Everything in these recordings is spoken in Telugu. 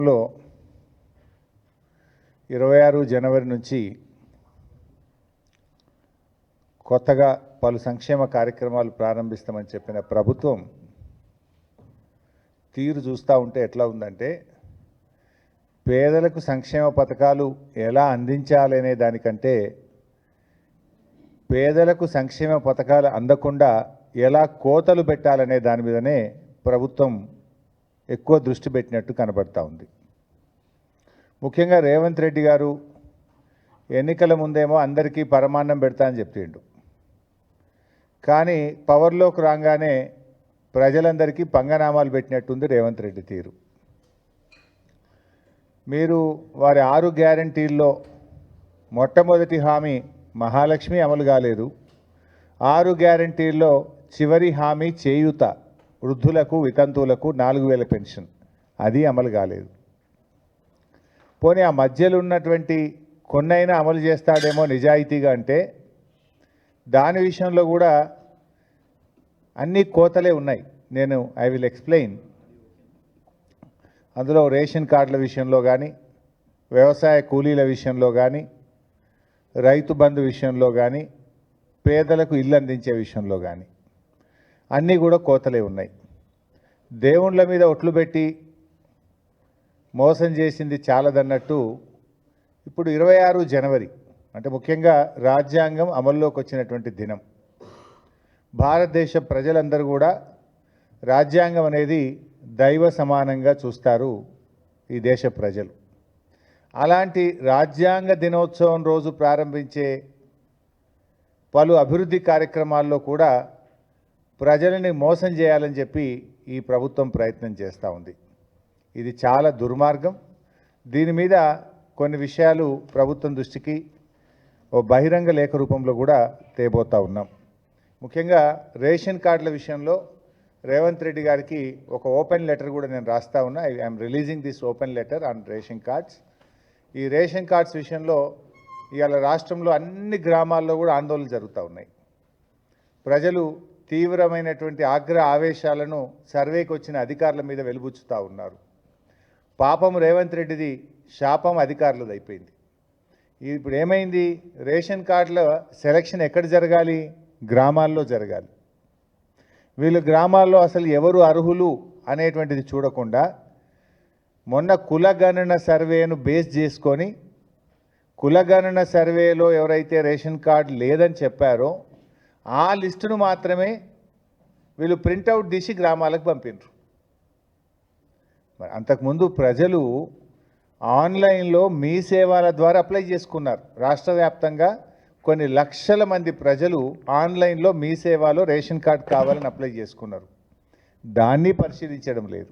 లో 26 జనవరి నుంచి కొత్తగా పలు సంక్షేమ కార్యక్రమాలు ప్రారంభిస్తామని చెప్పిన ప్రభుత్వం తీరు చూస్తూ ఉంటే ఎట్లా ఉందంటే, పేదలకు సంక్షేమ పథకాలు ఎలా అందించాలనే దానికంటే పేదలకు సంక్షేమ పథకాలు అందకుండా ఎలా కోతలు పెట్టాలనే దాని మీదనే ప్రభుత్వం ఎక్కువ దృష్టి పెట్టినట్టు కనబడతా ఉంది. ముఖ్యంగా రేవంత్ రెడ్డి గారు ఎన్నికల ముందేమో అందరికీ పరమాన్నం పెడతా అని చెప్పిండు, కానీ పవర్లోకి రాగానే ప్రజలందరికీ పంగనామాలు పెట్టినట్టుంది రేవంత్ రెడ్డి తీరు. మీరు వారి 6 గ్యారంటీల్లో మొట్టమొదటి హామీ మహాలక్ష్మి అమలు కాలేదు. 6 గ్యారంటీల్లో చివరి హామీ చేయూత, వృద్ధులకు వితంతువులకు 4000 పెన్షన్, అది అమలు కాలేదు. పోనీ ఆ మధ్యలో ఉన్నటువంటి కొన్నైనా అమలు చేస్తాడేమో నిజాయితీగా అంటే, దాని విషయంలో కూడా అన్ని కోతలే ఉన్నాయి. I will explain. అందులో రేషన్ కార్డుల విషయంలో కానీ, వ్యవసాయ కూలీల విషయంలో కానీ, రైతు బంధు విషయంలో కానీ, పేదలకు ఇల్లు అందించే విషయంలో కానీ అన్నీ కూడా కోతలే ఉన్నాయి. దేవుళ్ళ మీద ఒట్లు పెట్టి మోసం చేసింది చాలదన్నట్టు ఇప్పుడు 26 జనవరి అంటే ముఖ్యంగా రాజ్యాంగం అమల్లోకి వచ్చినటువంటి దినం. భారతదేశ ప్రజలందరూ కూడా రాజ్యాంగం అనేది దైవ సమానంగా చూస్తారు ఈ దేశ ప్రజలు. అలాంటి రాజ్యాంగ దినోత్సవం రోజు ప్రారంభించే పలు అభివృద్ధి కార్యక్రమాల్లో కూడా ప్రజలని మోసం చేయాలని చెప్పి ఈ ప్రభుత్వం ప్రయత్నం చేస్తూ ఉంది. ఇది చాలా దుర్మార్గం. దీని మీద కొన్ని విషయాలు ప్రభుత్వం దృష్టికి ఓ బహిరంగ లేఖ రూపంలో కూడా తేబోతూ ఉన్నాం. ముఖ్యంగా రేషన్ కార్డుల విషయంలో రేవంత్ రెడ్డి గారికి ఒక ఓపెన్ లెటర్ కూడా నేను రాస్తా ఉన్నా. I'm releasing this open letter on ration cards. ఈ రేషన్ కార్డ్స్ విషయంలో ఇవాళ రాష్ట్రంలో అన్ని గ్రామాల్లో కూడా ఆందోళనలు జరుగుతూ ఉన్నాయి. ప్రజలు తీవ్రమైనటువంటి ఆవేశాలను సర్వేకి వచ్చిన అధికారుల మీద వెలుబుచ్చుతూ ఉన్నారు. పాపం రేవంత్ రెడ్డిది శాపం అధికారులది అయిపోయింది. ఇప్పుడు ఏమైంది, రేషన్ కార్డుల సెలక్షన్ ఎక్కడ జరగాలి? గ్రామాల్లో జరగాలి. వీళ్ళు గ్రామాల్లో అసలు ఎవరు అర్హులు అనేటువంటిది చూడకుండా మొన్న కులగణన సర్వేను బేస్ చేసుకొని కులగణన సర్వేలో ఎవరైతే రేషన్ కార్డు లేదని చెప్పారో ఆ లిస్టును మాత్రమే వీళ్ళు ప్రింటౌట్ తీసి గ్రామాలకు పంపినారు. మరి అంతకుముందు ప్రజలు ఆన్లైన్లో మీ సేవల ద్వారా అప్లై చేసుకున్నారు. రాష్ట్ర వ్యాప్తంగా కొన్ని లక్షల మంది ప్రజలు ఆన్లైన్లో మీ సేవలో రేషన్ కార్డు కావాలని అప్లై చేసుకున్నారు. దాన్ని పరిశీలించడం లేదు.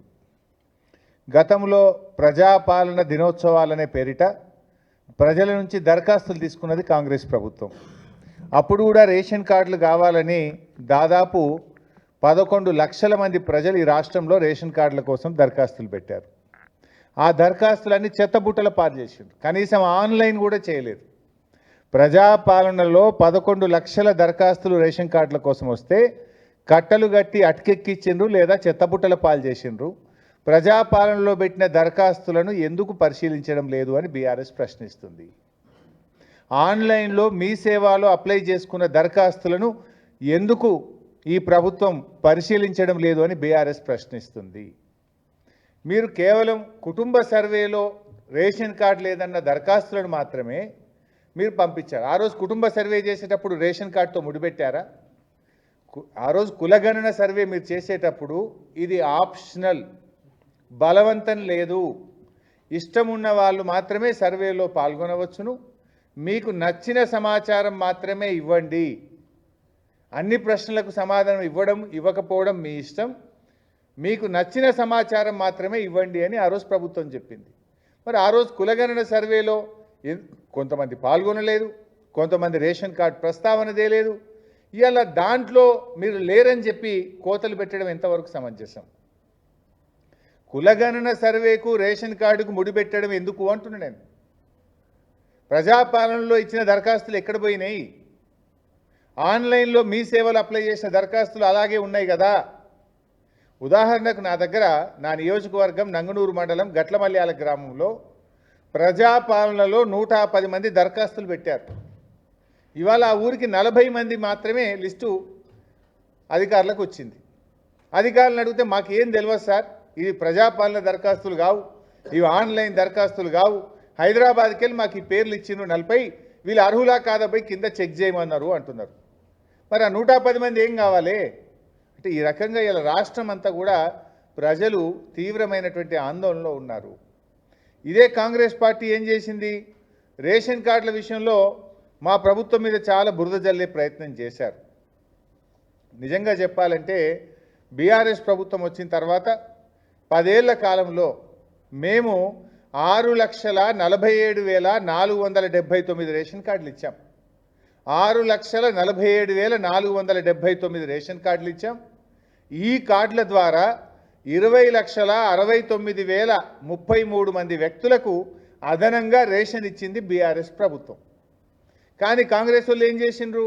గతంలో ప్రజాపాలన దినోత్సవాలనే పేరిట ప్రజల నుంచి దరఖాస్తులు తీసుకున్నది కాంగ్రెస్ ప్రభుత్వం. అప్పుడు కూడా రేషన్ కార్డులు కావాలని దాదాపు 11 లక్షల మంది ప్రజలు ఈ రాష్ట్రంలో రేషన్ కార్డుల కోసం దరఖాస్తులు పెట్టారు. ఆ దరఖాస్తులన్నీ చెత్తబుట్టల పాలు చేసిండ్రు. కనీసం ఆన్లైన్ కూడా చేయలేదు. ప్రజాపాలనలో 11 లక్షల దరఖాస్తులు రేషన్ కార్డుల కోసం వస్తే కట్టలు కట్టి అటకెక్కిచ్చిండ్రు లేదా చెత్తబుట్టల పాలు చేసిండ్రు. ప్రజాపాలనలో పెట్టిన దరఖాస్తులను ఎందుకు పరిశీలించడం లేదు అని బీఆర్ఎస్ ప్రశ్నిస్తుంది. ఆన్లైన్లో మీ సేవలో అప్లై చేసుకున్న దరఖాస్తులను ఎందుకు ఈ ప్రభుత్వం పరిశీలించడం లేదు అని బీఆర్ఎస్ ప్రశ్నిస్తుంది. మీరు కేవలం కుటుంబ సర్వేలో రేషన్ కార్డు లేదన్న దరఖాస్తులను మాత్రమే మీరు పంపించారు. ఆ రోజు కుటుంబ సర్వే చేసేటప్పుడు రేషన్ కార్డుతో ముడిపెట్టారా? ఆ రోజు కులగణన సర్వే మీరు చేసేటప్పుడు ఇది ఆప్షనల్, బలవంతం లేదు. ఇష్టం ఉన్న వాళ్ళు మాత్రమే సర్వేలో పాల్గొనవచ్చును. మీకు నచ్చిన సమాచారం మాత్రమే ఇవ్వండి. అన్ని ప్రశ్నలకు సమాధానం ఇవ్వకపోవడం మీ ఇష్టం. మీకు నచ్చిన సమాచారం మాత్రమే ఇవ్వండి అని ఆ రోజు ప్రభుత్వం చెప్పింది. మరి ఆ రోజు కులగణన సర్వేలో కొంతమంది పాల్గొనలేదు, కొంతమంది రేషన్ కార్డు ప్రస్తావనదే లేదు. ఇవాళ దాంట్లో మీరు లేరని చెప్పి కోతలు పెట్టడం ఎంతవరకు సమంజసం? కులగణన సర్వేకు రేషన్ కార్డుకు ముడిపెట్టడం ఎందుకు అంటున్నా నేను. ప్రజాపాలనలో ఇచ్చిన దరఖాస్తులు ఎక్కడ పోయినాయి? ఆన్లైన్లో మీ సేవలు అప్లై చేసిన దరఖాస్తులు అలాగే ఉన్నాయి కదా. ఉదాహరణకు నా దగ్గర నా నియోజకవర్గం నంగనూరు మండలం గట్లమల్యాల గ్రామంలో ప్రజాపాలనలో 110 మంది దరఖాస్తులు పెట్టారు. ఇవాళ ఆ ఊరికి 40 మంది మాత్రమే లిస్టు అధికారులకు వచ్చింది. అధికారులను అడిగితే మాకేం తెలియదు సార్, ఇది ప్రజాపాలన దరఖాస్తులు కావు, ఇవి ఆన్లైన్ దరఖాస్తులు కావు, హైదరాబాద్కి వెళ్ళి మాకు ఈ పేర్లు ఇచ్చిండ్రు 40, వీళ్ళు అర్హులా కాదపై కింద చెక్ చేయమన్నారు అంటున్నారు. మరి ఆ 110 మంది ఏం కావాలి అంటే ఈ రకంగా ఇలా రాష్ట్రం అంతా కూడా ప్రజలు తీవ్రమైనటువంటి ఆందోళనలో ఉన్నారు. ఇదే కాంగ్రెస్ పార్టీ ఏం చేసింది, రేషన్ కార్డుల విషయంలో మా ప్రభుత్వం మీద చాలా బురద జల్లే ప్రయత్నం చేశారు. నిజంగా చెప్పాలంటే బీఆర్ఎస్ ప్రభుత్వం వచ్చిన తర్వాత 10 ఏళ్ల కాలంలో మేము 6,47,479 రేషన్ కార్డులు ఇచ్చాం. 6,47,479 రేషన్ కార్డులు ఇచ్చాం. ఈ కార్డుల ద్వారా 20,69,033 మంది వ్యక్తులకు అదనంగా రేషన్ ఇచ్చింది బీఆర్ఎస్ ప్రభుత్వం. కానీ కాంగ్రెస్ వాళ్ళు ఏం చేసిండ్రు,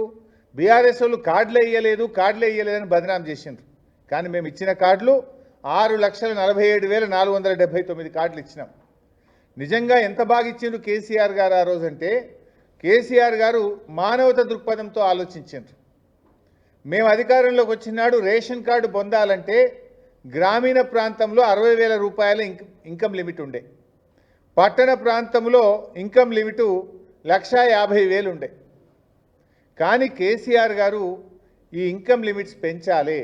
బీఆర్ఎస్ వాళ్ళు కార్డులే ఇయ్యలేదని బదనాం చేసిండ్రు. కానీ మేము ఇచ్చిన కార్డులు 6,47,479 కార్డులు ఇచ్చినాం. నిజంగా ఎంత బాగా ఇచ్చిండ్రు కేసీఆర్ గారు ఆ రోజంటే, కేసీఆర్ గారు మానవత దృక్పథంతో ఆలోచించారు. మేము అధికారంలోకి వచ్చినాడు రేషన్ కార్డు పొందాలంటే గ్రామీణ ప్రాంతంలో 60,000 రూపాయల ఇన్కమ్ లిమిట్ ఉండే, పట్టణ ప్రాంతంలో ఇన్కమ్ లిమిటు 1,50,000 ఉండే. కానీ కేసీఆర్ గారు ఈ ఇన్కమ్ లిమిట్స్ పెంచాలి,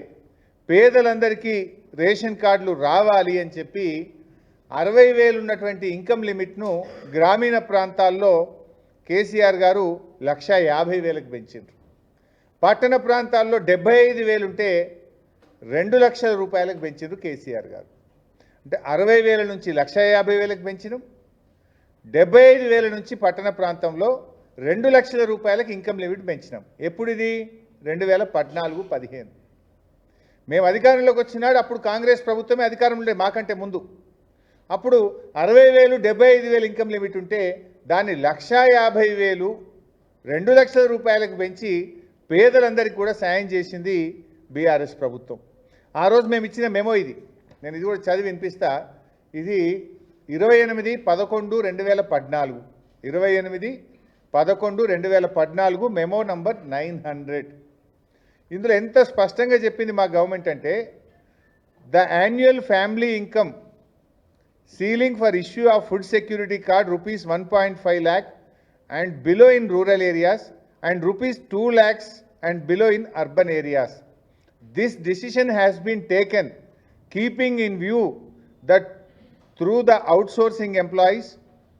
పేదలందరికీ రేషన్ కార్డులు రావాలి అని చెప్పి 60,000 ఉన్నటువంటి ఇన్కమ్ లిమిట్ను గ్రామీణ ప్రాంతాల్లో కేసీఆర్ గారు 1,50,000కి పెంచారు. పట్టణ ప్రాంతాల్లో 75,000 ఉంటే 2 లక్షల రూపాయలకు పెంచారు కేసీఆర్ గారు. అంటే 60,000 నుంచి 1,50,000కి పెంచినాం, 75,000 నుంచి పట్టణ ప్రాంతంలో 2 లక్షల రూపాయలకు ఇన్కమ్ లిమిట్ పెంచినాం. ఎప్పుడు ఇది 2014-15 మేము అధికారంలోకి వచ్చినాడు. అప్పుడు కాంగ్రెస్ ప్రభుత్వమే అధికారంలో ఉండే మాకంటే ముందు. అప్పుడు 60,000 75,000 ఇన్కమ్ లిమిట్ ఉంటే దాన్ని 1,50,000 2 లక్షల రూపాయలకు పెంచి పేదలందరికీ కూడా సాయం చేసింది బీఆర్ఎస్ ప్రభుత్వం. ఆ రోజు మేము ఇచ్చిన మెమో ఇది, నేను ఇది కూడా చదివి వినిపిస్తా. ఇది 28/11/2014 28/11/2014 మెమో నంబర్ 900. ఇందులో ఎంత స్పష్టంగా చెప్పింది మా గవర్నమెంట్ అంటే, the annual family income ceiling for issue of food security card rupees 1.5 lakh and below in rural areas and rupees 2 lakhs and below in urban areas. This decision has been taken keeping in view that through the outsourcing employees,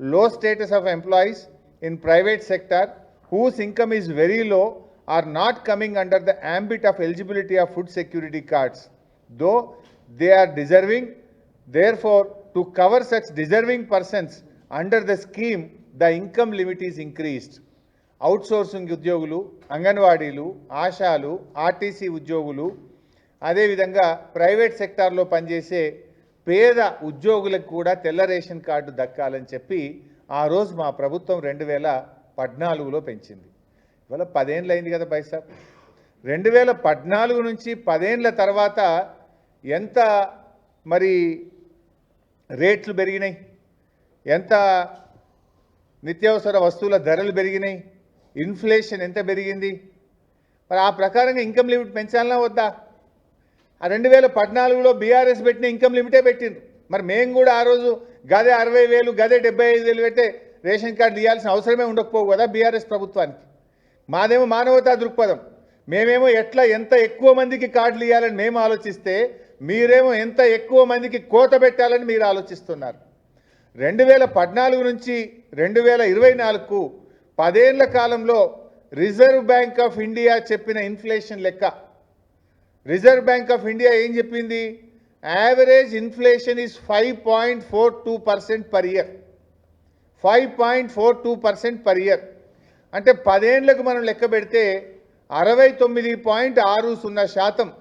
low status of employees in private sector whose income is very low are not coming under the ambit of eligibility of food security cards, though they are deserving. Therefore, to cover such deserving persons under the scheme, the income limit is increased. Outsourcing ఉద్యోగులు, అంగన్వాడీలు, ఆశాలు, ఆర్టీసీ ఉద్యోగులు, అదేవిధంగా ప్రైవేట్ సెక్టార్లో పనిచేసే పేద ఉద్యోగులకు కూడా తెల్ల రేషన్ కార్డు దక్కాలని చెప్పి ఆ రోజు మా ప్రభుత్వం 2014లో పెంచింది. ఇవాళ 10 ఏళ్ళు అయింది కదా పైసా. 2014 నుంచి 10 ఏళ్ళ తర్వాత ఎంత మరి రేట్లు పెరిగినాయి, ఎంత నిత్యావసర వస్తువుల ధరలు పెరిగినాయి, ఇన్ఫ్లేషన్ ఎంత పెరిగింది. మరి ఆ ప్రకారంగా ఇన్కమ్ లిమిట్ పెంచాలన్నా వద్దా? ఆ 2014లో బీఆర్ఎస్ పెట్టిన ఇన్కమ్ లిమిటే పెట్టిండ్రు. మరి మేము కూడా ఆ రోజు గదే 60,000 గదే 75,000 పెట్టే రేషన్ కార్డు ఇవ్వాల్సిన అవసరమే ఉండకపోవు కదా బీఆర్ఎస్ ప్రభుత్వానికి. మాదేమో మానవతా దృక్పథం, మేమేమో ఎంత ఎక్కువ మందికి కార్డులు ఇవ్వాలని మేము ఆలోచిస్తే, మీరేమో ఎంత ఎక్కువ మందికి కోత పెట్టాలని మీరు ఆలోచిస్తున్నారు. 2014 నుంచి 2024కు 10 ఏళ్ల కాలంలో రిజర్వ్ బ్యాంక్ ఆఫ్ ఇండియా చెప్పిన ఇన్ఫ్లేషన్ లెక్క, రిజర్వ్ బ్యాంక్ ఆఫ్ ఇండియా ఏం చెప్పింది, average inflation is 5.42% per year. 5.42% per year అంటే 10 ఏళ్లకు మనం లెక్క పెడితే 69.60%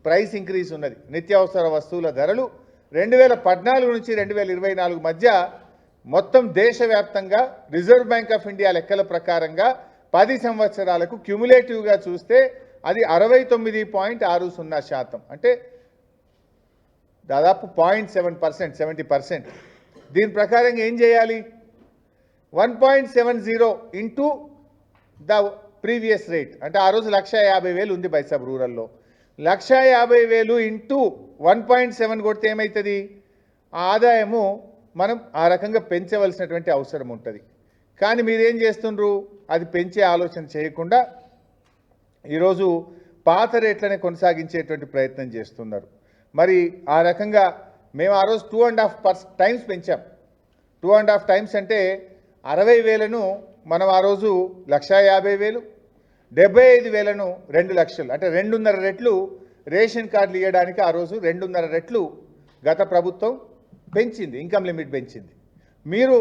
ప్రైస్ ఇంక్రీజ్ ఉన్నది. నిత్యావసర వస్తువుల ధరలు 2014 నుంచి 2024 మధ్య మొత్తం దేశవ్యాప్తంగా రిజర్వ్ బ్యాంక్ ఆఫ్ ఇండియా లెక్కల ప్రకారంగా 10 సంవత్సరాలకు క్యుములేటివ్గా చూస్తే అది 69.60%. అంటే దాదాపు 0.7%, 70%. దీని ప్రకారంగా ఏం చేయాలి? 1.70 ఇంటూ ద ప్రీవియస్ రేట్, అంటే ఆ రోజు 1,50,000 ఉంది బైసాబ్ రూరల్లో. 1,50,000 ఇంటూ 1.7 కొడితే ఏమవుతుంది? ఆ ఆదాయము మనం ఆ రకంగా పెంచవలసినటువంటి అవసరం ఉంటుంది. కానీ మీరేం చేస్తుండ్రు? అది పెంచే ఆలోచన చేయకుండా ఈరోజు పాత రేట్లనే కొనసాగించేటువంటి ప్రయత్నం చేస్తున్నారు. మరి ఆ రకంగా మేము ఆ రోజు 2.5 టైమ్స్ పెంచాం. 2.5 టైమ్స్ అంటే 60,000ను మనం ఆ రోజు 1,50,000, 75,000ను 2 లక్షలు, అంటే 2.5 రెట్లు రేషన్ కార్డులు ఇవ్వడానికి ఆ రోజు 2.5 రెట్లు గత ప్రభుత్వం పెంచింది, ఇన్కమ్ లిమిట్ పెంచింది. మీరు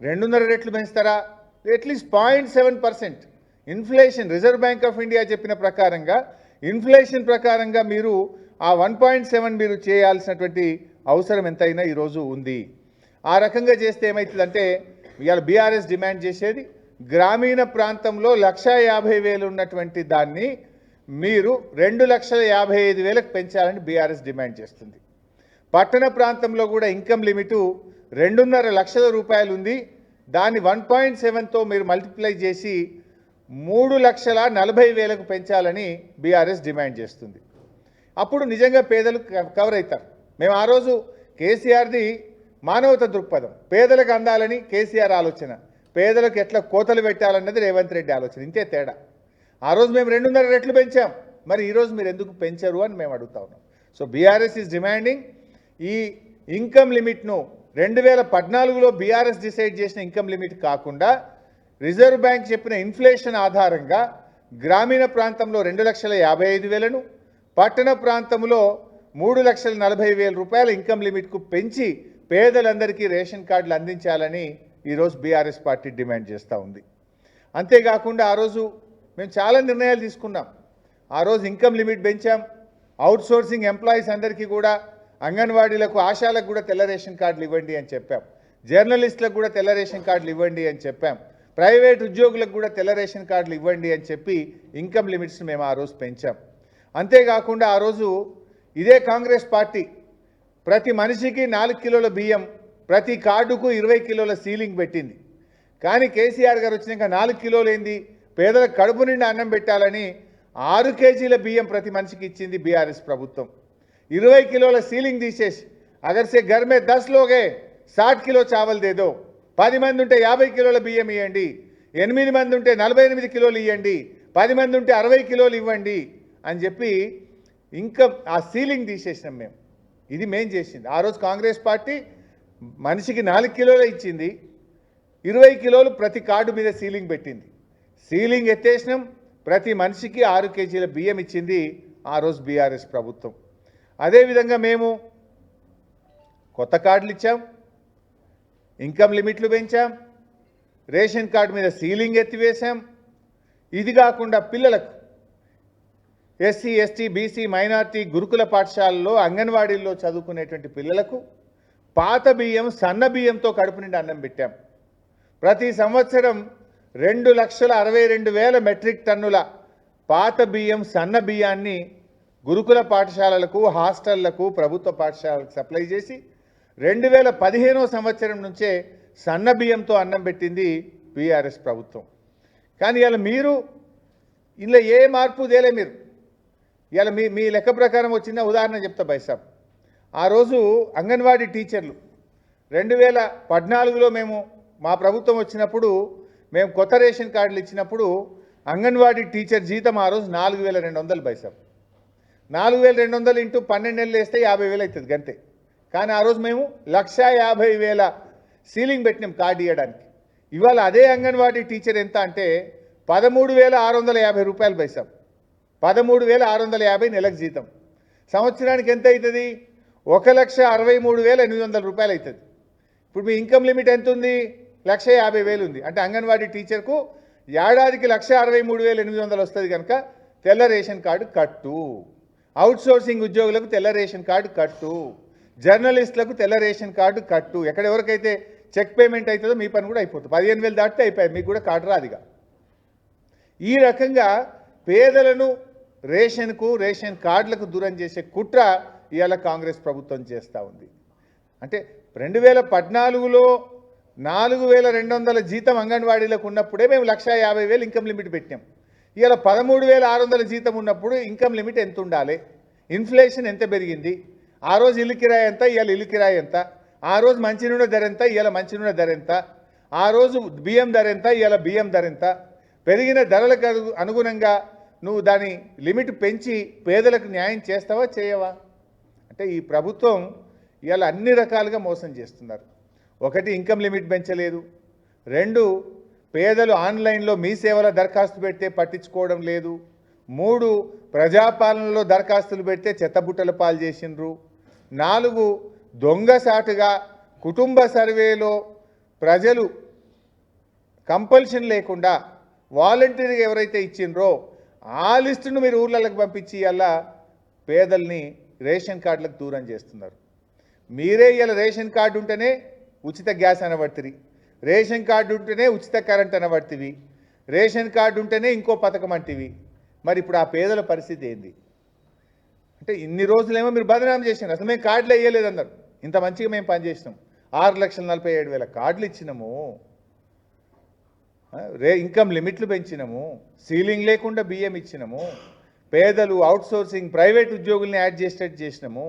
2.5 రెట్లు పెంచుతారా? At least 0.7%. Inflation, reserve bank of India చెప్పిన ప్రకారంగా ఇన్ఫ్లేషన్ ప్రకారంగా మీరు ఆ 1.7 మీరు చేయాల్సినటువంటి అవసరం ఎంతైనా ఈరోజు ఉంది. ఆ రకంగా చేస్తే ఏమవుతుందంటే, ఇవాళ బీఆర్ఎస్ డిమాండ్ చేసేది గ్రామీణ ప్రాంతంలో 1,50,000 ఉన్నటువంటి దాన్ని మీరు 2,55,000కు పెంచాలని బీఆర్ఎస్ డిమాండ్ చేస్తుంది. పట్టణ ప్రాంతంలో కూడా ఇన్కమ్ లిమిటు 2.5 లక్షల రూపాయలు ఉంది. దాన్ని 1.7తో మీరు మల్టిప్లై చేసి 3,40,000కు పెంచాలని బీఆర్ఎస్ డిమాండ్ చేస్తుంది. అప్పుడు నిజంగా పేదలు కవర్ అవుతారు. మేము ఆ రోజు కేసీఆర్ది మానవత దృక్పథం, పేదలకు అందాలని కేసీఆర్ ఆలోచన, పేదలకు ఎట్లా కోతలు పెట్టాలన్నది రేవంత్ రెడ్డి ఆలోచన. ఇంతే తేడా. ఆ రోజు మేము 2.5 రెట్లు పెంచాం, మరి ఈరోజు మీరు ఎందుకు పెంచరు అని మేము అడుగుతా ఉన్నాం. సో బీఆర్ఎస్ ఈజ్ డిమాండింగ్ ఈ ఇన్కమ్ లిమిట్ను 2014లో బీఆర్ఎస్ డిసైడ్ చేసిన ఇన్కమ్ లిమిట్ కాకుండా రిజర్వ్ బ్యాంక్ చెప్పిన ఇన్ఫ్లేషన్ ఆధారంగా గ్రామీణ ప్రాంతంలో 2,55,000ను, పట్టణ ప్రాంతంలో 3,40,000 రూపాయల ఇన్కమ్ లిమిట్కు పెంచి పేదలందరికీ రేషన్ కార్డులు అందించాలని ఈరోజు బీఆర్ఎస్ పార్టీ డిమాండ్ చేస్తూ ఉంది. అంతేకాకుండా ఆ రోజు మేము చాలా నిర్ణయాలు తీసుకున్నాం. ఆ రోజు ఇన్కమ్ లిమిట్ పెంచాం, అవుట్ సోర్సింగ్ ఎంప్లాయీస్ అందరికీ కూడా, అంగన్వాడీలకు, ఆశాలకు కూడా తెల్ల రేషన్ కార్డులు ఇవ్వండి అని చెప్పాం, జర్నలిస్టులకు కూడా తెల్ల రేషన్ కార్డులు ఇవ్వండి అని చెప్పాం, ప్రైవేట్ ఉద్యోగులకు కూడా తెల్ల రేషన్ కార్డులు ఇవ్వండి అని చెప్పి ఇన్కమ్ లిమిట్స్ని మేము ఆ రోజు పెంచాం. అంతేకాకుండా ఆ రోజు ఇదే కాంగ్రెస్ పార్టీ ప్రతి మనిషికి 4 కిలోల బియ్యం, ప్రతి కార్డుకు 20 కిలోల సీలింగ్ పెట్టింది. కానీ కేసీఆర్ గారు వచ్చినాక 4 కిలోలు ఏంది, పేదలకు కడుపు నిండా అన్నం పెట్టాలని 6 కేజీల బియ్యం ప్రతి మనిషికి ఇచ్చింది బీఆర్ఎస్ ప్రభుత్వం. 20 కిలోల సీలింగ్ తీసేసి అగర్ సే ఘర్ మే 10 లోగ్ హై 60 కిలో చావల్ దే దో, 10 మంది ఉంటే 50 కిలోల బియ్యం ఇవ్వండి, 8 మంది ఉంటే 48 కిలోలు ఇవ్వండి, 10 మంది ఉంటే 60 కిలోలు ఇవ్వండి అని చెప్పి ఇంకా ఆ సీలింగ్ తీసేసినాం మేము. ఇది మేం చేసింది. ఆ రోజు కాంగ్రెస్ పార్టీ మనిషికి 4 కిలోలు ఇచ్చింది, 20 కిలోలు ప్రతి కార్డు మీద సీలింగ్ పెట్టింది. సీలింగ్ ఎత్తేసినాం, ప్రతి మనిషికి 6 కేజీల బియ్యం ఇచ్చింది ఆ రోజు బీఆర్ఎస్ ప్రభుత్వం. అదేవిధంగా మేము కొత్త కార్డులు ఇచ్చాం, ఇన్కమ్ లిమిట్లు పెంచాం, రేషన్ కార్డు మీద సీలింగ్ ఎత్తివేశాం. ఇది కాకుండా పిల్లలకు ఎస్సీ, ఎస్టీ, బీసీ, మైనార్టీ గురుకుల పాఠశాలలో, అంగన్వాడీల్లో చదువుకునేటువంటి పిల్లలకు పాత బియ్యం, సన్న బియ్యంతో కడుపు నిండా అన్నం పెట్టాం. ప్రతి సంవత్సరం 2,62,000 మెట్రిక్ టన్నుల పాత బియ్యం, సన్న బియ్యాన్ని గురుకుల పాఠశాలలకు, హాస్టళ్లకు, ప్రభుత్వ పాఠశాలలకు సప్లై చేసి 2015వ సంవత్సరం నుంచే సన్న బియ్యంతో అన్నం పెట్టింది బీఆర్ఎస్ ప్రభుత్వం. కానీ ఇలా మీరు ఇలా ఏ మార్పు తేలే. మీరు ఇలా మీ లెక్క ప్రకారం వచ్చిన ఉదాహరణ చెప్తా బైసాబ్. ఆ రోజు అంగన్వాడీ టీచర్లు 2014లో మేము మా ప్రభుత్వం వచ్చినప్పుడు మేము కొత్త రేషన్ కార్డులు ఇచ్చినప్పుడు అంగన్వాడీ టీచర్ జీతం ఆ రోజు 4,200 బైసాబ్. 4,200 ఇంటూ 12 నెలలు వేస్తే 50,000 అవుతుంది గంతే. కానీ ఆ రోజు మేము 1,50,000 సీలింగ్ పెట్టినాం కార్డు ఇవ్వడానికి. ఇవాళ అదే అంగన్వాడీ టీచర్ ఎంత అంటే 13,650 రూపాయలు బైసాబ్. 13,650 నెలకు జీతం. సంవత్సరానికి ఎంత అవుతుంది? 1,63,800 రూపాయలు అవుతుంది. ఇప్పుడు మీ ఇన్కమ్ లిమిట్ ఎంత ఉంది? 1,50,000 ఉంది. అంటే అంగన్వాడీ టీచర్కు ఏడాదికి 1,63,800 వస్తుంది కనుక తెల్ల రేషన్ కార్డు కట్టు, అవుట్సోర్సింగ్ ఉద్యోగులకు తెల్ల రేషన్ కార్డు కట్టు, జర్నలిస్టులకు తెల్ల రేషన్ కార్డు కట్టు. ఎక్కడెవరికైతే చెక్ పేమెంట్ అవుతుందో మీ పని కూడా అయిపోతుంది. 15,000 దాటితే అయిపోయింది, మీకు కూడా కార్డు రాదుగా. ఈ రకంగా పేదలను రేషన్ కార్డులకు దూరం చేసే కుట్ర ఇవాళ కాంగ్రెస్ ప్రభుత్వం చేస్తూ ఉంది. అంటే 2014లో 4200 జీతం అంగన్వాడీలకు ఉన్నప్పుడే మేము 1,50,000 ఇన్కమ్ లిమిట్ పెట్టాం. ఇవాళ 13,600 జీతం ఉన్నప్పుడు ఇన్కమ్ లిమిట్ ఎంత ఉండాలి? ఇన్ఫ్లేషన్ ఎంత పెరిగింది? ఆ రోజు ఇల్లు కిరాయి ఎంత, ఇవాళ ఇల్లు కిరాయి ఎంత? ఆ రోజు మంచినూనె ధర ఎంత, ఇవాళ మంచినూనె ధర ఎంత? ఆ రోజు బియ్యం ధర ఎంత, ఇవాళ బియ్యం ధర ఎంత? పెరిగిన ధరలకు అనుగుణంగా నువ్వు దాని లిమిట్ పెంచి పేదలకు న్యాయం చేస్తావా చేయవా? అంటే ఈ ప్రభుత్వం ఇవాళ అన్ని రకాలుగా మోసం చేస్తున్నారు. ఒకటి, ఇన్కమ్ లిమిట్ పెంచలేదు. 2, పేదలు ఆన్లైన్లో మీ సేవల దరఖాస్తు పెడితే పట్టించుకోవడం లేదు. 3, ప్రజాపాలనలో దరఖాస్తులు పెడితే చెత్తబుట్టల పాలు చేసిండ్రు. 4, దొంగసాటుగా కుటుంబ సర్వేలో ప్రజలు కంపల్షన్ లేకుండా వాలంటీర్గా ఎవరైతే ఇచ్చిండ్రో ఆ లిస్టును మీరు ఊర్లలోకి పంపించి అలా పేదల్ని రేషన్ కార్డులకు దూరం చేస్తున్నారు. మీరే ఇలా రేషన్ కార్డు ఉంటేనే ఉచిత గ్యాస్ అనబడుతుంది, రేషన్ కార్డు ఉంటేనే ఉచిత కరెంట్ అనబడుతుంది, రేషన్ కార్డు ఉంటేనే ఇంకో పథకం అంటివి. మరి ఇప్పుడు ఆ పేదల పరిస్థితి ఏంది? అంటే ఇన్ని రోజులేమో మీరు బదనాం చేసినారు, అసలు మేము కార్డులు వేయలేదు అన్నారు. ఇంత మంచిగా మేము పనిచేసినాం, 6,47,000 కార్డులు ఇచ్చినాము, ఇన్కమ్ లిమిట్లు పెంచినాము, సీలింగ్ లేకుండా బియ్యం ఇచ్చినాము, పేదలు అవుట్సోర్సింగ్ ప్రైవేట్ ఉద్యోగుల్ని యాడ్ చేసేటట్టు చేసినాము,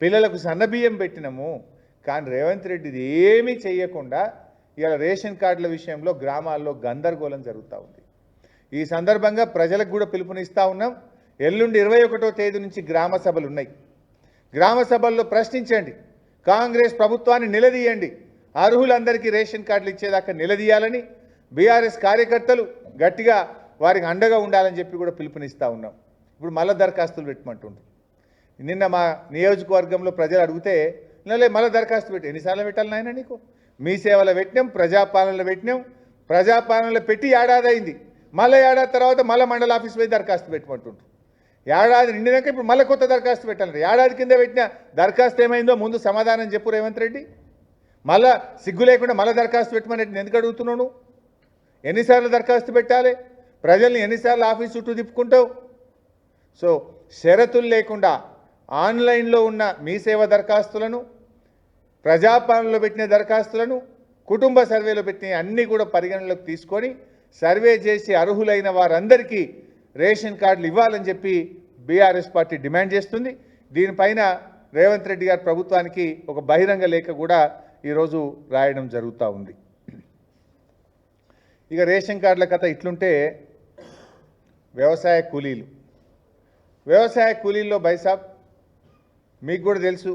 పిల్లలకు సన్న బియ్యం పెట్టినాము. కానీ రేవంత్ రెడ్డి ఇది ఏమీ చేయకుండా ఇవాళ రేషన్ కార్డుల విషయంలో గ్రామాల్లో గందరగోళం జరుగుతూ ఉంది. ఈ సందర్భంగా ప్రజలకు కూడా పిలుపునిస్తూ ఉన్నాం. ఎల్లుండి 21వ తేదీ నుంచి గ్రామ సభలు ఉన్నాయి. గ్రామ సభల్లో ప్రశ్నించండి, కాంగ్రెస్ ప్రభుత్వాన్ని నిలదీయండి, అర్హులందరికీ రేషన్ కార్డులు ఇచ్చేదాకా నిలదీయాలని బీఆర్ఎస్ కార్యకర్తలు గట్టిగా వారికి అండగా ఉండాలని చెప్పి కూడా పిలుపునిస్తూ ఉన్నాం. ఇప్పుడు మళ్ళీ దరఖాస్తులు పెట్టమంటుండ్రు. నిన్న మా నియోజకవర్గంలో ప్రజలు అడిగితే మళ్ళీ దరఖాస్తు పెట్టి ఎన్నిసార్లు పెట్టాలి నాయన నీకు? మీ సేవలో పెట్టినాం, ప్రజాపాలనలో పెట్టినాం, ప్రజాపాలనలో పెట్టి ఏడాది అయింది, మళ్ళీ ఏడాది తర్వాత మళ్ళీ మండల ఆఫీస్ పోయి దరఖాస్తు పెట్టమంటుండ్రు. ఏడాది నిండినాక ఇప్పుడు మళ్ళీ కొత్త దరఖాస్తు పెట్టాలి. ఏడాది కింద పెట్టిన దరఖాస్తు ఏమైందో ముందు సమాధానం చెప్పు రేవంత్ రెడ్డి. మళ్ళా సిగ్గు లేకుండా మళ్ళీ దరఖాస్తు పెట్టమని ఎందుకు అడుగుతున్నావు? ఎన్నిసార్లు దరఖాస్తు పెట్టాలి? ప్రజల్ని ఎన్నిసార్లు ఆఫీస్ చుట్టూ తిప్పుకుంటావు? సో షరతులు లేకుండా ఆన్లైన్లో ఉన్న మీ సేవ దరఖాస్తులను, ప్రజాపాలనలో పెట్టిన దరఖాస్తులను, కుటుంబ సర్వేలో పెట్టిన అన్నీ కూడా పరిగణలోకి తీసుకొని సర్వే చేసి అర్హులైన వారందరికీ రేషన్ కార్డులు ఇవ్వాలని చెప్పి బీఆర్ఎస్ పార్టీ డిమాండ్ చేస్తుంది. దీనిపైన రేవంత్ రెడ్డి గారి ప్రభుత్వానికి ఒక బహిరంగ లేఖ కూడా ఈరోజు రాయడం జరుగుతూ ఉంది. ఇక రేషన్ కార్డుల కథ ఇట్లుంటే వ్యవసాయ కూలీల్లో బైసాబ్ మీకు కూడా తెలుసు,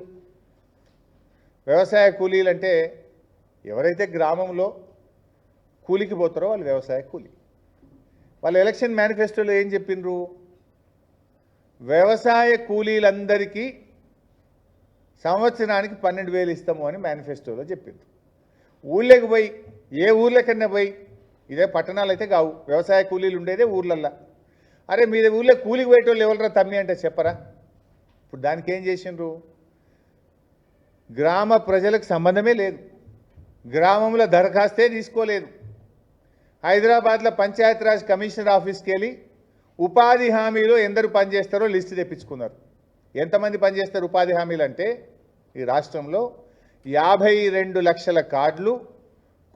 వ్యవసాయ కూలీలు అంటే ఎవరైతే గ్రామంలో కూలికి పోతారో వాళ్ళు వ్యవసాయ కూలీ. వాళ్ళ ఎలక్షన్ మేనిఫెస్టోలో ఏం చెప్పిండ్రు? వ్యవసాయ కూలీలందరికీ సంవత్సరానికి 12,000 ఇస్తాము అని మేనిఫెస్టోలో చెప్పిండ్రు. ఊళ్ళకి పోయి ఏ ఊర్లకన్నా పోయి, ఇదే పట్టణాలు అయితే కావు, వ్యవసాయ కూలీలు ఉండేదే ఊర్లల్లో. అరే మీ ఊళ్ళో కూలికి పోయేటోళ్ళు ఎవరురా తమ్మి అంటే చెప్పరా? ఇప్పుడు దానికి ఏం చేసిండ్రు? గ్రామ ప్రజలకు సంబంధమే లేదు, గ్రామంలో దరఖాస్తే తీసుకోలేదు. హైదరాబాద్లో పంచాయతీరాజ్ కమిషనర్ ఆఫీస్కి వెళ్ళి ఉపాధి హామీలో ఎందరు పనిచేస్తారో లిస్టు తెప్పించుకున్నారు. ఎంతమంది పనిచేస్తారు ఉపాధి హామీలు అంటే ఈ రాష్ట్రంలో 52 లక్షల కార్డులు,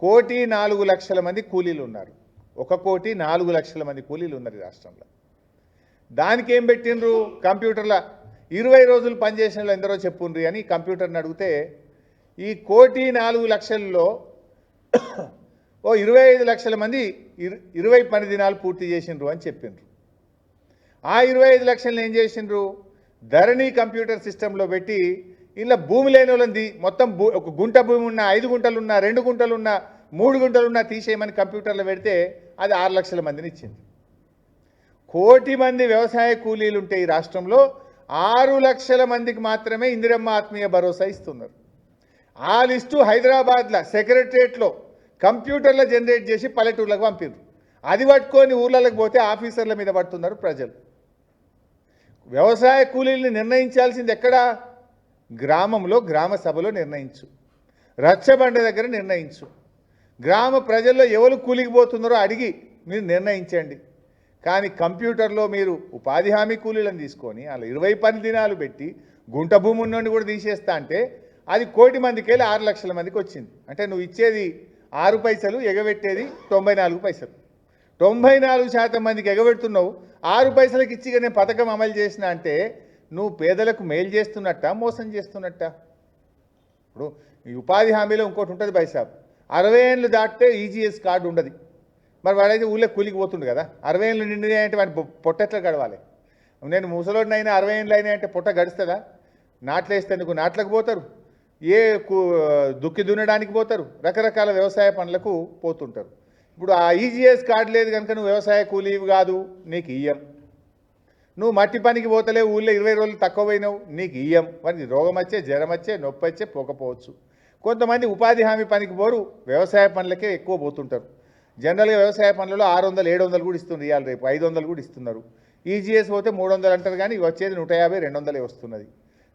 1,04,00,000 మంది కూలీలు ఉన్నారు. 1,04,00,000 మంది కూలీలు ఉన్నారు ఈ రాష్ట్రంలో. దానికి ఏం పెట్టిండ్రు? కంప్యూటర్ల 20 రోజులు పనిచేసిన వాళ్ళు ఎందరో చెప్పుండ్రి అని కంప్యూటర్ని అడిగితే ఈ 1,04,00,000లో ఓ 25 లక్షల మంది 20 పని దినాలు పూర్తి చేసిండ్రు అని చెప్పిండ్రు. ఆ 25 లక్షలను ఏం చేసిండ్రు? ధరణి కంప్యూటర్ సిస్టంలో పెట్టి ఇలా భూమి లేని వాళ్ళని మొత్తం ఒక గుంట భూమి ఉన్నా, 5 గుంటలున్నా, 2 గుంటలున్నా, 3 గుంటలున్నా తీసేయమని కంప్యూటర్లో పెడితే అది 6 లక్షల మందిని ఇచ్చింది. 1,00,000 మంది వ్యవసాయ కూలీలు ఉంటే ఈ రాష్ట్రంలో 6 లక్షల మందికి మాత్రమే ఇందిరమ్మ ఆత్మీయ భరోసా ఇస్తున్నారు. ఆ లిస్టు హైదరాబాద్లో సెక్రటరియట్లో కంప్యూటర్లో జనరేట్ చేసి పల్లెటూర్లకు పంపారు. అది పట్టుకొని ఊర్లలోకి పోతే ఆఫీసర్ల మీద పడుతున్నారు ప్రజలు. వ్యవసాయ కూలీల్ని నిర్ణయించాల్సింది ఎక్కడ? గ్రామంలో, గ్రామ సభలో నిర్ణయించు, రచ్చబండ దగ్గర నిర్ణయించు, గ్రామ ప్రజల్లో ఎవరు కూలికి పోతున్నారో అడిగి మీరు నిర్ణయించండి. కానీ కంప్యూటర్లో మీరు ఉపాధి హామీ కూలీలను తీసుకొని అలా 20 పని దినాలు పెట్టి గుంట భూమి ఉన్నోడిని కూడా తీసేస్తా అంటే అది 1 కోటి మందికి వెళ్ళి 6 లక్షల మందికి వచ్చింది. అంటే నువ్వు ఇచ్చేది 6 పైసలు, ఎగబెట్టేది 94 పైసలు. 94% మందికి ఎగబెడుతున్నావు. 6 పైసలకి ఇచ్చిగా నేను పథకం అమలు చేసిన అంటే నువ్వు పేదలకు మేలు చేస్తున్నట్ట, మోసం చేస్తున్నట్ట? ఇప్పుడు ఈ ఉపాధి హామీలో ఇంకోటి ఉంటుంది బైసాబ్, 60 ఏళ్ళు దాటితే ఈజీఎస్ కార్డు ఉండదు. మరి వాడైతే ఊళ్ళో కూలికి పోతుండు కదా. 60 ఏళ్ళు నిండినాయి అంటే వాడి పొట్టెట్లా గడవాలి? నేను ముసలోడినైనా 60 ఏళ్ళు అయినా అంటే పొట్ట గడుస్తుందా? నాట్లేస్తేందుకు నాట్లకు పోతారు, ఏ దుక్కి దున్నడానికి పోతారు, రకరకాల వ్యవసాయ పనులకు పోతుంటారు. ఇప్పుడు ఆ ఈజీఎస్ కార్డు లేదు కనుక నువ్వు వ్యవసాయ కూలీవి కాదు, నీకు ఇయ్యం. నువ్వు మట్టి పనికి పోతలే, ఊళ్ళో 20 రోజులు తక్కువ పోయినావు, నీకు ఇయ్యం. మరి రోగం వచ్చే, జ్వరం వచ్చే, నొప్పి వచ్చే పోకపోవచ్చు. కొంతమంది ఉపాధి హామీ పనికి పోరు, వ్యవసాయ పనులకే ఎక్కువ పోతుంటారు. జనరల్గా వ్యవసాయ పనులలో 600, 700 కూడా ఇస్తున్నారు. ఇవాళ రేపు 500 కూడా ఇస్తున్నారు. ఈజీఎస్ పోతే 300 అంటారు, కానీ వచ్చేది 150, 200 వస్తున్నది.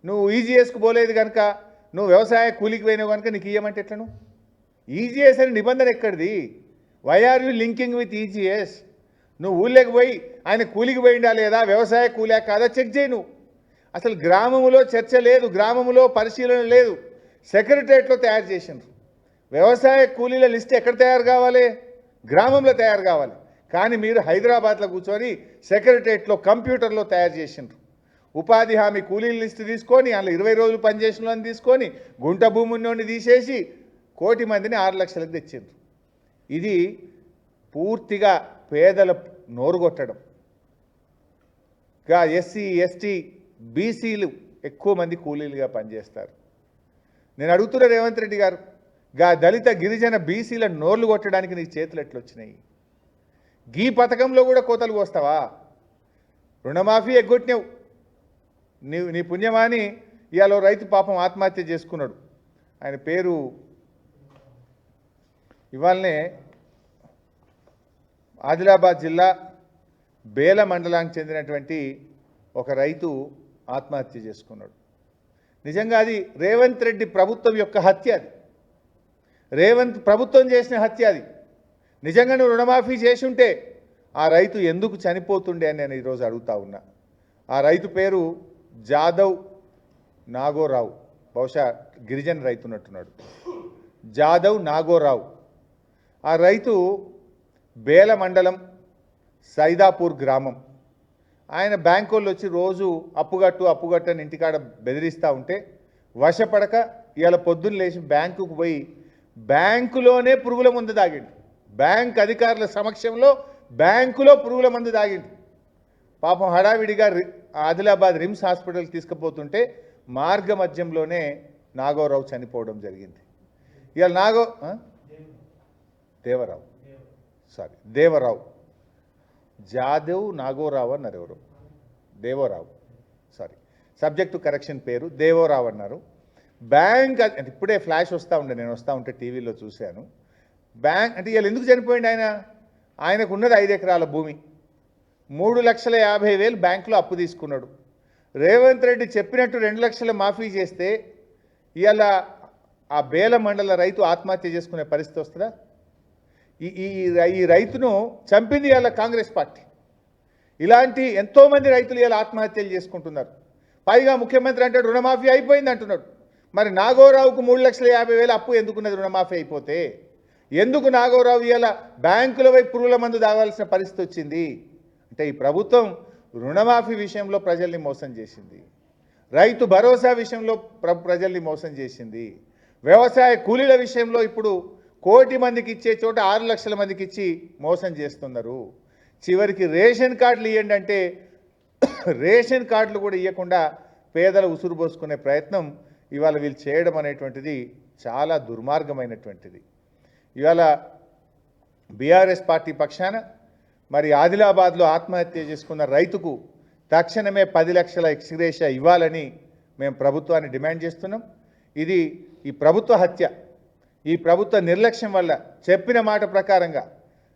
నువ్వు ఈజీఎస్కు పోలేదు కనుక, నువ్వు వ్యవసాయ కూలికి పోయినావు కనుక నీకు ఇయ్యమంటే ఎట్లను? ఈజీఎస్ అని నిబంధన ఎక్కడిది? Why are you linking with EGS? నువ్వు ఊళ్ళోకి పోయి ఆయన కూలికి పోయిండా లేదా, వ్యవసాయ కూలా కాదా చెక్ చేయి. నువ్వు అసలు గ్రామంలో చర్చ లేదు, గ్రామంలో పరిశీలన లేదు, సెక్రటరియట్లో తయారు చేసిండ్రు. వ్యవసాయ కూలీల లిస్ట్ ఎక్కడ తయారు కావాలి? గ్రామంలో తయారు కావాలి. కానీ మీరు హైదరాబాద్లో కూర్చొని సెక్రటరియట్లో కంప్యూటర్లో తయారు చేసిండ్రు. ఉపాధి హామీ కూలీల లిస్టు తీసుకొని అందులో 20 రోజులు పనిచేసిన వాళ్ళని తీసుకొని గుంట భూమి ఉన్నోడిని తీసేసి 1 కోటి మందిని 6 లక్షలకు తెచ్చిండ్రు. ఇది పూర్తిగా పేదల నోరు కొట్టడం. గా ఎస్సీ, ఎస్టీ, బీసీలు ఎక్కువ మంది కూలీలుగా పనిచేస్తారు. నేను అడుగుతున్న రేవంత్ రెడ్డి గారు, గా దళిత, గిరిజన, బీసీల నోర్లు కొట్టడానికి నీ చేతులు ఎట్లొచ్చినాయి? గీ పథకంలో కూడా కోతలు కోస్తావా? రుణమాఫీ ఎగ్గొట్టినావు. నీ పుణ్యమాని ఇవాళ రైతు పాపం ఆత్మహత్య చేసుకున్నాడు. ఆయన పేరు ఇవాళనే ఆదిలాబాద్ జిల్లా బేల మండలానికి చెందినటువంటి ఒక రైతు ఆత్మహత్య చేసుకున్నాడు. నిజంగా అది రేవంత్ రెడ్డి ప్రభుత్వం యొక్క హత్య. అది రేవంత్ ప్రభుత్వం చేసిన హత్య. అది నిజంగా నువ్వు రుణమాఫీ చేసి ఉంటే ఆ రైతు ఎందుకు చనిపోతుండే అని నేను ఈరోజు అడుగుతా ఉన్నా. ఆ రైతు పేరు జాదవ్ నాగోరావు, బహుశా గిరిజన రైతు ఉన్నట్టున్నాడు. జాదవ్ నాగోరావు. ఆ రైతు బేల మండలం సైదాపూర్ గ్రామం. ఆయన బ్యాంకు వాళ్ళు వచ్చి రోజు అప్పుగట్టు అని ఇంటికాడ బెదిరిస్తూ ఉంటే వశపడక ఇవాళ పొద్దున్న లేచి బ్యాంకుకు పోయి బ్యాంకులోనే పురుగుల మందు తాగిండు. బ్యాంక్ అధికారుల సమక్షంలో బ్యాంకులో పురుగుల మందు తాగిండు. పాపం హడావిడిగా ఆదిలాబాద్ రిమ్స్ హాస్పిటల్కి తీసుకుపోతుంటే మార్గ మధ్యంలోనే నాగోరావు చనిపోవడం జరిగింది. ఇవాళ దేవరావు జాదవ్ నాగోరావు అన్నారు. ఎవరు? దేవరావు, సబ్జెక్టు కరెక్షన్ పేరు దేవరావు అన్నారు. బ్యాంక్ ఇప్పుడే ఫ్లాష్ వస్తూ ఉండే, నేను వస్తూ ఉంటే టీవీలో చూశాను. బ్యాంక్ అంటే ఇవాళ ఎందుకు చనిపోయింది ఆయన? ఆయనకు ఉన్నది 5 ఎకరాల భూమి, 3,50,000 బ్యాంకులో అప్పు తీసుకున్నాడు. రేవంత్ రెడ్డి చెప్పినట్టు 2 లక్షలు మాఫీ చేస్తే ఇవాళ ఆ బేల మండల రైతు ఆత్మహత్య చేసుకునే పరిస్థితి వస్తుందా? ఈ రైతును చంపింది ఇవాళ కాంగ్రెస్ పార్టీ. ఇలాంటి ఎంతోమంది రైతులు ఇవాళ ఆత్మహత్యలు చేసుకుంటున్నారు. పైగా ముఖ్యమంత్రి అంటాడు రుణమాఫీ అయిపోయింది అంటున్నాడు. మరి నాగోరావుకు 3,50,000 అప్పు ఎందుకున్నది? రుణమాఫీ అయిపోతే ఎందుకు నాగోరావు ఇవాళ బ్యాంకుల వైపు పురుగుల మందు తాగాల్సిన పరిస్థితి వచ్చింది? అంటే ఈ ప్రభుత్వం రుణమాఫీ విషయంలో ప్రజల్ని మోసం చేసింది, రైతు భరోసా విషయంలో ప్రజల్ని మోసం చేసింది, వ్యవసాయ కూలీల విషయంలో ఇప్పుడు 1 కోటి మందికి ఇచ్చే చోట 6 లక్షల మందికి ఇచ్చి మోసం చేస్తున్నారు. చివరికి రేషన్ కార్డులు ఇవ్వండి అంటే రేషన్ కార్డులు కూడా ఇవ్వకుండా పేదల ఉసురు పోసుకునే ప్రయత్నం ఇవాళ వీళ్ళు చేయడం అనేటువంటిది చాలా దుర్మార్గమైనటువంటిది. ఇవాళ బీఆర్ఎస్ పార్టీ పక్షాన మరి ఆదిలాబాద్లో ఆత్మహత్య చేసుకున్న రైతుకు తక్షణమే 10 లక్షల ఎక్స్గ్రేషియా ఇవ్వాలని మేము ప్రభుత్వాన్ని డిమాండ్ చేస్తున్నాం. ఇది ఈ ప్రభుత్వ హత్య, ఈ ప్రభుత్వ నిర్లక్ష్యం వల్ల చెప్పిన మాట ప్రకారంగా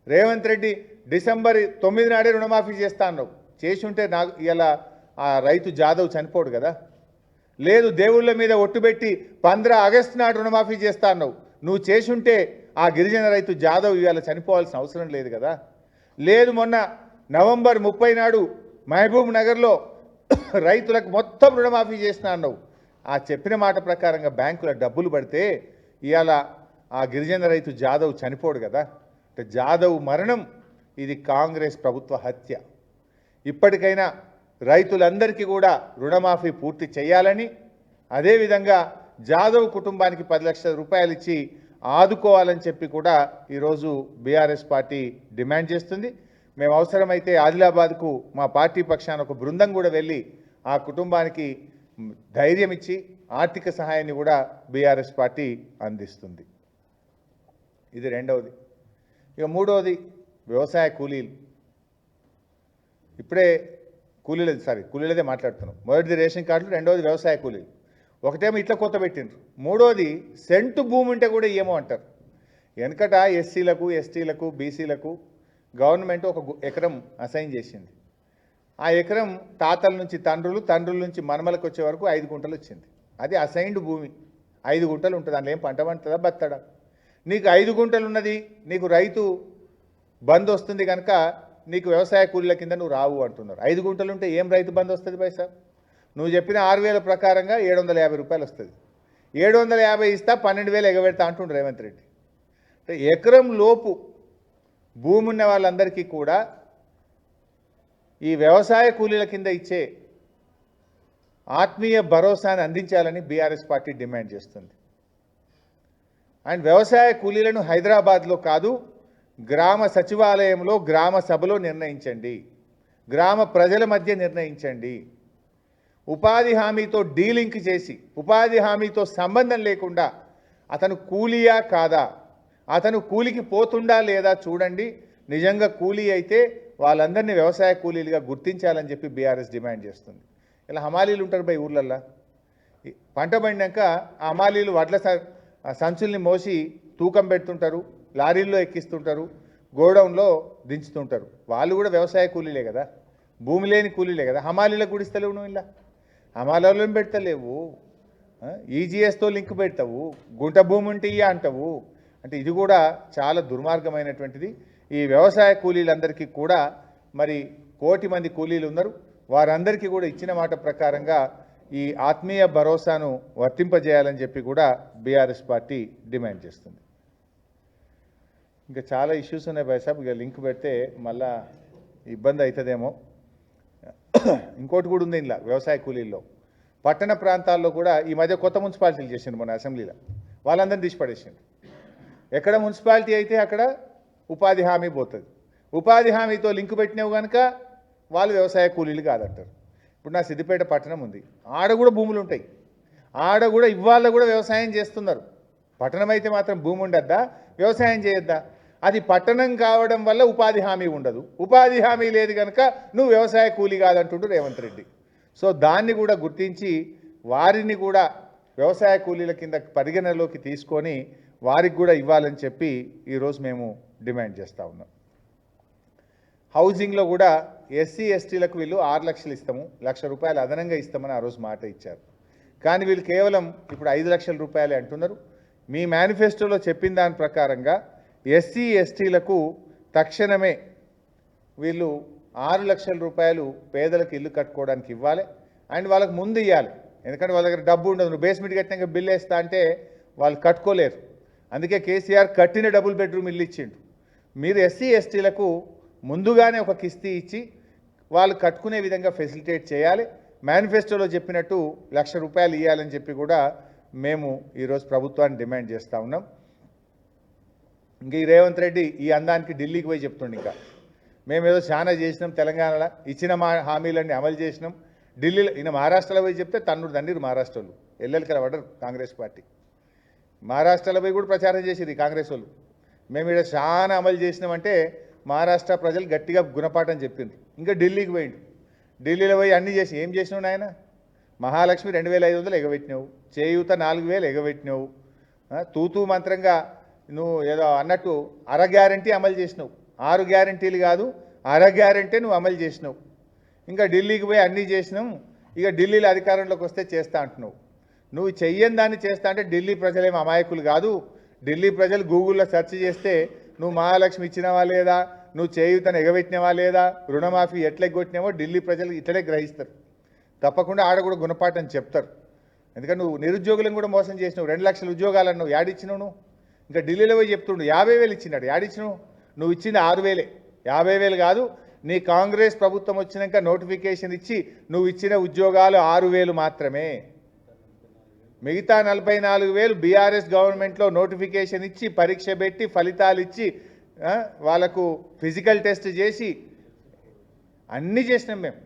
రేవంత్ రెడ్డి డిసెంబర్ 9 నాడే రుణమాఫీ చేస్తా అన్నావు. చేసి ఉంటే ఇలా ఆ రైతు జాదవ్ చనిపోడు కదా. లేదు దేవుళ్ళ మీద ఒట్టుబెట్టి 15 ఆగస్టు నాడు రుణమాఫీ చేస్తా అన్నావు. నువ్వు చేసి ఉంటే ఆ గిరిజన రైతు జాదవ్ ఇవాళ చనిపోవాల్సిన అవసరం లేదు కదా. లేదు మొన్న నవంబర్ 30 నాడు మహబూబ్ నగర్లో రైతులకు మొత్తం రుణమాఫీ చేసిన అన్నావు. ఆ చెప్పిన మాట ప్రకారంగా బ్యాంకుల డబ్బులు పడితే ఇవాళ ఆ గిరిజన రైతు జాదవ్ చనిపోడు కదా. అంటే జాదవ్ మరణం ఇది కాంగ్రెస్ ప్రభుత్వ హత్య. ఇప్పటికైనా రైతులందరికీ కూడా రుణమాఫీ పూర్తి చేయాలని, అదేవిధంగా జాదవ్ కుటుంబానికి 10 లక్షల రూపాయలు ఇచ్చి ఆదుకోవాలని చెప్పి కూడా ఈరోజు బీఆర్ఎస్ పార్టీ డిమాండ్ చేస్తుంది. మేము అవసరమైతే ఆదిలాబాద్కు మా పార్టీ పక్షాన ఒక బృందం కూడా వెళ్ళి ఆ కుటుంబానికి ధైర్యం ఇచ్చి ఆర్థిక సహాయాన్ని కూడా బీఆర్ఎస్ పార్టీ అందిస్తుంది. ఇది రెండవది. ఇక మూడవది వ్యవసాయ కూలీలు. ఇప్పుడే కూలీలదే మాట్లాడుతున్నాం. మొదటిది రేషన్ కార్డులు, రెండవది వ్యవసాయ కూలీలు. ఒకటేమో ఇట్లా కొత్త పెట్టిండ్రు, మూడోది సెంటు భూమి ఉంటే కూడా ఏమో అంటారు. వెనకట ఎస్సీలకు, ఎస్టీలకు, బీసీలకు గవర్నమెంట్ ఒక ఎకరం అసైన్ చేసింది. ఆ ఎకరం తాతల నుంచి తండ్రులు, తండ్రుల నుంచి మనమలకు వచ్చే వరకు 5 గుంటలు వచ్చింది. అది అసైన్డ్ భూమి. 5 గుంటలు ఉంటుంది, అందులో ఏం పంట పండుతుందా బత్తడా. నీకు 5 గుంటలు ఉన్నది, నీకు రైతు బంద్ వస్తుంది కనుక నీకు వ్యవసాయ కూలీల కింద నువ్వు రావు అంటున్నారు. 5 గుంటలు ఉంటే ఏం రైతు బంద్ వస్తుంది పైసా? నువ్వు చెప్పిన 6,000 ప్రకారంగా 750 రూపాయలు వస్తుంది. 750 ఇస్తా 12,000 ఎగబెడతా అంటుండ్రు రేవంత్ రెడ్డి. అంటే ఎకరం లోపు భూమి ఉన్న వాళ్ళందరికీ కూడా ఈ వ్యవసాయ కూలీల కింద ఇచ్చే ఆత్మీయ భరోసాను అందించాలని బీఆర్ఎస్ పార్టీ డిమాండ్ చేస్తుంది. అండ్ వ్యవసాయ కూలీలను హైదరాబాద్లో కాదు, గ్రామ సచివాలయంలో, గ్రామ సభలో నిర్ణయించండి, గ్రామ ప్రజల మధ్య నిర్ణయించండి. ఉపాధి హామీతో డీలింక్ చేసి, ఉపాధి హామీతో సంబంధం లేకుండా అతను కూలీయా కాదా, అతను కూలికి పోతుండా లేదా చూడండి. నిజంగా కూలీ అయితే వాళ్ళందరినీ వ్యవసాయ కూలీలుగా గుర్తించాలని చెప్పి బీఆర్ఎస్ డిమాండ్ చేస్తుంది. ఇలా హమాలీలు ఉంటారు బై ఊర్లల్లో. పంట పండినాక ఆ హమాలీలు వడ్ల సంచుల్ని మోసి తూకం పెడుతుంటారు, లారీల్లో ఎక్కిస్తుంటారు, గోడౌన్లో దించుతుంటారు. వాళ్ళు కూడా వ్యవసాయ కూలీలే కదా, భూమి లేని కూలీలే కదా. హమాలీలకు కూడా ఇస్తలేవు నువ్వు, ఇలా హమాలీలను పెడతలేవు, ఈజీఎస్తో లింక్ పెడతావు, గుంట భూమి ఉంటే ఇయ్య అంటావు. అంటే ఇది కూడా చాలా దుర్మార్గమైనటువంటిది. ఈ వ్యవసాయ కూలీలందరికీ కూడా మరి 1 కోటి మంది కూలీలు ఉన్నారు, వారందరికీ కూడా ఇచ్చిన మాట ప్రకారంగా ఈ ఆత్మీయ భరోసాను వర్తింపజేయాలని చెప్పి కూడా బీఆర్ఎస్ పార్టీ డిమాండ్ చేస్తుంది. ఇంకా చాలా ఇష్యూస్ ఉన్నాయి భాయ్ సాబ్, ఇక లింక్ పెడితే మళ్ళా ఇబ్బంది అవుతుందేమో. ఇంకోటి కూడా ఉంది ఇలా వ్యవసాయ కూలీల్లో. పట్టణ ప్రాంతాల్లో కూడా ఈ మధ్య కొత్త మున్సిపాలిటీలు చేసిండు మన అసెంబ్లీలో, వాళ్ళందరినీ తీసి పడేసిండు. ఎక్కడ మున్సిపాలిటీ అయితే అక్కడ ఉపాధి హామీ పోతుంది. ఉపాధి హామీతో లింకు పెట్టినవి కనుక వాళ్ళు వ్యవసాయ కూలీలు కాదంటారు. ఇప్పుడు నా సిద్దిపేట పట్టణం ఉంది, ఆడ కూడా భూములు ఉంటాయి, ఆడ కూడా ఇవాళ కూడా వ్యవసాయం చేస్తున్నారు. పట్టణం అయితే మాత్రం భూమి ఉండద్దా, వ్యవసాయం చేయొద్దా? అది పట్టణం కావడం వల్ల ఉపాధి హామీ ఉండదు, ఉపాధి హామీ లేదు కనుక నువ్వు వ్యవసాయ కూలీ కాదంటుండు రేవంత్ రెడ్డి. సో దాన్ని కూడా గుర్తించి వారిని కూడా వ్యవసాయ కూలీల కింద పరిగణలోకి తీసుకొని వారికి కూడా ఇవ్వాలని చెప్పి ఈరోజు మేము డిమాండ్ చేస్తూ ఉన్నాం. హౌసింగ్లో కూడా ఎస్సీ ఎస్టీలకు వీళ్ళు 6 లక్షలు ఇస్తాము, 1 లక్ష రూపాయలు అదనంగా ఇస్తామని ఆ రోజు మాట ఇచ్చారు. కానీ వీళ్ళు కేవలం ఇప్పుడు 5 లక్షల రూపాయలే అంటున్నారు. మీ మేనిఫెస్టోలో చెప్పిన దాని ప్రకారంగా ఎస్సీ ఎస్టీలకు తక్షణమే వీళ్ళు 6 లక్షల రూపాయలు పేదలకు ఇల్లు కట్టుకోవడానికి ఇవ్వాలి. అండ్ వాళ్ళకి ముందు ఇవ్వాలి, ఎందుకంటే వాళ్ళ దగ్గర డబ్బు ఉండదు. నువ్వు బేస్మెంట్ కట్టినాక బిల్ వేస్తా అంటే వాళ్ళు కట్టుకోలేరు. అందుకే కేసీఆర్ కట్టిన డబుల్ బెడ్రూమ్ ఇల్లు ఇచ్చిండు. మీరు ఎస్సీ ఎస్టీలకు ముందుగానే ఒక కిస్తీ ఇచ్చి వాళ్ళు కట్టుకునే విధంగా ఫెసిలిటేట్ చేయాలి. మేనిఫెస్టోలో చెప్పినట్టు 1 లక్ష రూపాయలు ఇవ్వాలని చెప్పి కూడా మేము ఈరోజు ప్రభుత్వాన్ని డిమాండ్ చేస్తూ ఉన్నాం. ఇంక ఈ రేవంత్ రెడ్డి ఈ అందానికి ఢిల్లీకి పోయి చెప్తుండే, ఇంకా మేమేదో చాలా చేసినాం, తెలంగాణలో ఇచ్చిన మా హామీలన్నీ అమలు చేసినాం. ఢిల్లీలో ఈయన మహారాష్ట్రలో పోయి చెప్తే తన్నుడు తండ్రి మహారాష్ట్రలో ఎల్లెలకల పడరు కాంగ్రెస్ పార్టీ. మహారాష్ట్రలో పోయి కూడా ప్రచారం చేసిరు కాంగ్రెస్ వాళ్ళు. మేము ఇక్కడ చాలా అమలు చేసినామంటే మహారాష్ట్ర ప్రజలు గట్టిగా గుణపాఠం చెప్పిండ్రు. ఇంకా ఢిల్లీకి పోయిండు, ఢిల్లీలో పోయి అన్నీ చేసి ఏం చేసినావు నాయన? మహాలక్ష్మి 2,500 ఎగబెట్టినావు, చేయూత 4,000 ఎగబెట్టినావు, తూతూ మంత్రంగా నువ్వు ఏదో అన్నట్టు 1/2 గ్యారంటీ అమలు చేసినావు. 6 గ్యారంటీలు కాదు, 1/2 గ్యారంటీ నువ్వు అమలు చేసినావు. ఇంకా ఢిల్లీకి పోయి అన్నీ చేసినాం, ఇక ఢిల్లీలో అధికారంలోకి వస్తే చేస్తా అంటున్నావు. నువ్వు చెయ్యని దాన్ని చేస్తా అంటే ఢిల్లీ ప్రజలేం అమాయకులు కాదు. ఢిల్లీ ప్రజలు గూగుల్లో సెర్చ్ చేస్తే నువ్వు మహాలక్ష్మి ఇచ్చినవా లేదా, నువ్వు చేయూతను ఎగబెట్టినవా లేదా, రుణమాఫీ ఎట్లా ఎగ్గొట్టినావో ఢిల్లీ ప్రజలు ఇట్లనే గ్రహిస్తారు. తప్పకుండా ఆడ కూడా గుణపాఠం చెప్తారు. ఎందుకంటే నువ్వు నిరుద్యోగులను కూడా మోసం చేసినావు. 2 లక్షల ఉద్యోగాలు అన్నావు, యాడిచ్చినావు నువ్వు? ఇంకా ఢిల్లీలో పోయి చెప్తుండు 50,000 ఇచ్చినాడు, యాడిచ్చినావు? నువ్వు ఇచ్చింది 6,000, 50,000 కాదు. నీ కాంగ్రెస్ ప్రభుత్వం వచ్చినాక నోటిఫికేషన్ ఇచ్చి నువ్వు ఇచ్చిన ఉద్యోగాలు 6,000 మాత్రమే. మిగతా 44,000 బీఆర్ఎస్ గవర్నమెంట్లో నోటిఫికేషన్ ఇచ్చి పరీక్ష పెట్టి ఫలితాలు ఇచ్చి వాళ్ళకు ఫిజికల్ టెస్ట్ చేసి అన్నీ చేసినాం మేము.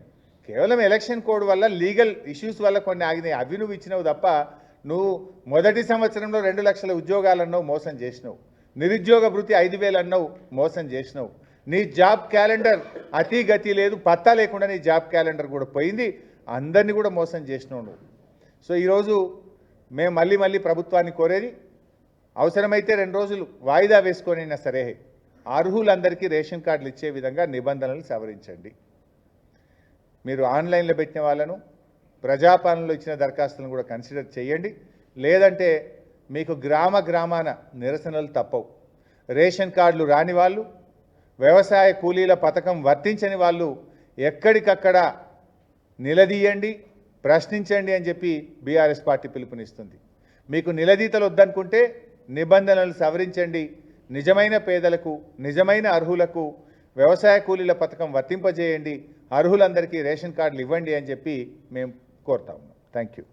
కేవలం ఎలక్షన్ కోడ్ వల్ల లీగల్ ఇష్యూస్ వల్ల కొన్ని ఆగినాయి, అవి నువ్వు ఇచ్చినావు తప్ప నువ్వు మొదటి సంవత్సరంలో 2 లక్షల ఉద్యోగాలు అన్నావు, మోసం చేసినావు. నిరుద్యోగ భృతి 5,000 అన్నావు, మోసం చేసినావు. నీ జాబ్ క్యాలెండర్ అతి గతి లేదు, పత్తా లేకుండా నీ జాబ్ క్యాలెండర్ కూడా పోయింది. అందరినీ కూడా మోసం చేసినావు నువ్వు. సో ఈరోజు మేము మళ్ళీ ప్రభుత్వాన్ని కోరేది, అవసరమైతే 2 రోజులు వాయిదా వేసుకొనైనా సరే అర్హులందరికీ రేషన్ కార్డులు ఇచ్చే విధంగా నిబంధనలు సవరించండి. మీరు ఆన్లైన్లో పెట్టిన వాళ్ళను, ప్రజాపాలనలో ఇచ్చిన దరఖాస్తులను కూడా కన్సిడర్ చేయండి. లేదంటే మీకు గ్రామాన నిరసనలు తప్పవు. రేషన్ కార్డులు రాని వాళ్ళు, వ్యవసాయ కూలీల పథకం వర్తించని వాళ్ళు ఎక్కడికక్కడ నిలదీయండి, ప్రశ్నించండి అని చెప్పి బీఆర్ఎస్ పార్టీ పిలుపునిస్తుంది. మీకు నిలదీతలు వద్దనుకుంటే నిబంధనలు సవరించండి. నిజమైన పేదలకు, నిజమైన అర్హులకు వ్యవసాయ కూలీల పథకం వర్తింపజేయండి. అర్హులందరికీ రేషన్ కార్డులు ఇవ్వండి అని చెప్పి మేము కోరుతా ఉన్నాం. Thank you.